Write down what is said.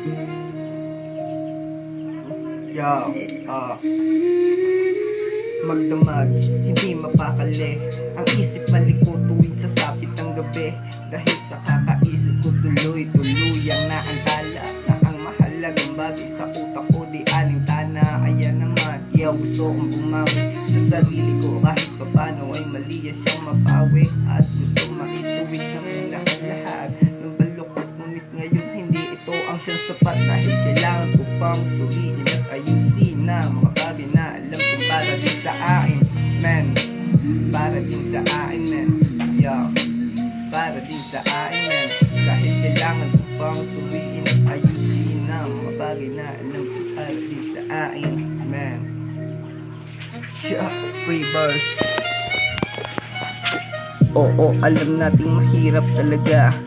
Yo, magdamag, hindi mapakali. Ang isip maliko tuwing sasapit ng gabi. Dahil sa kakaisip ko tuloy-tuluyang naantala na ang mahalagang bagay sa utak ko di alintana. Ayan naman, gusto kong bumawi sa sarili ko. Kahit papano ay maliya siyang mapawi. At gusto maituwid ng lahat-lahat ng balukot. Ngunit ngayon hindi ito ang siyang sapat. Dahil kailangan ko pang suriin at ayusin na mga bagay na alam kong para din sa akin, man. Para din sa akin, man. Yo, para din sa akin, man. Dahil kailangan ko pang suriin at ayusin na mga bagay na alam kong para din sa akin, man. Yo, free verse. Oo, alam nating mahirap talaga.